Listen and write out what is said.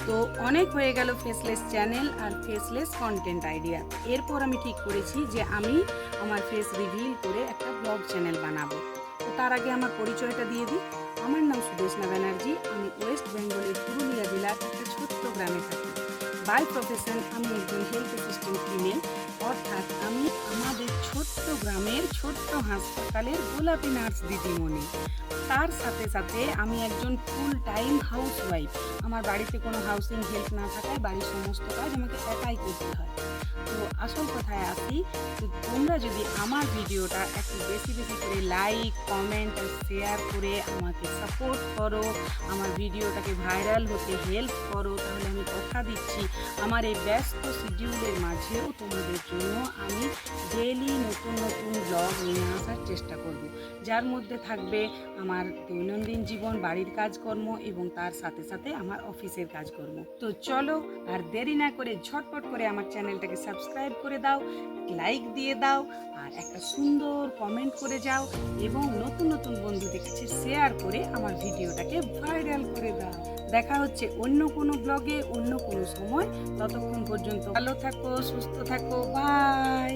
তো অনেক হয়ে গেল ফেসলেস চ্যানেল আর ফেসলেস কন্টেন্ট আইডিয়া। এরপর আমি ঠিক করেছি যে আমি আমার ফেস রিভিল করে একটা ব্লগ চ্যানেল বানাবো। তো তার আগে আমার পরিচয়টা দিয়ে দিই। আমার নাম সুদেশনা ব্যানার্জি। আমি ওয়েস্ট বেঙ্গলের পুরুলিয়া জেলার একটা ছোট্ট গ্রামে থাকি। বাই প্রফেশন আমি একজন হেলথ অ্যাসিস্ট্যান্ট ফিমেল, অর্থাৎ আমি আমাদের ছোট্ট গ্রামের ছোট্ট হাসপাতালের গোলাপি নার্স দিদিমণি। তার সাথে সাথে আমি একজন ফুল টাইম হাউস ওয়াইফ। আমার বাড়িতে কোনো হাউসিং হেল্প না থাকায় বাড়ির সমস্ত কাজ আমাকে একাই করতে হয়। তো আসল কথায় আসি, তো তোমরা যদি আমার ভিডিওটা একটু বেশি বেশি করে লাইক, কমেন্ট আর শেয়ার করে আমাকে সাপোর্ট করো, আমার ভিডিওটাকে ভাইরাল হতে হেল্প করো, তাহলে আমি কথা দিচ্ছি আমার এই ব্যস্ত শিডিউলের মাঝেও তোমাদের জন্য আমি ডেইলি নতুন নতুন ব্লগ নিয়ে আসার চেষ্টা করব, যার মধ্যে থাকবে আমার দৈনন্দিন জীবন, বাড়ির কাজকর্ম এবং তার সাথে সাথে আমার অফিসের কাজকর্ম। তো চলো আর দেরি না করে ঝটপট করে আমার চ্যানেলটাকে সাবস্ক্রাইব করে দাও, লাইক দিয়ে দাও আর একটা সুন্দর কমেন্ট করে যাও এবং নতুন নতুন বন্ধুদের কাছে শেয়ার করে আমার ভিডিওটাকে ভাইরাল করে দাও। দেখা হচ্ছে অন্য কোনো ব্লগে অন্য কোনো সময়। ততক্ষণ পর্যন্ত ভালো থাকো, সুস্থ থাকো, বাই।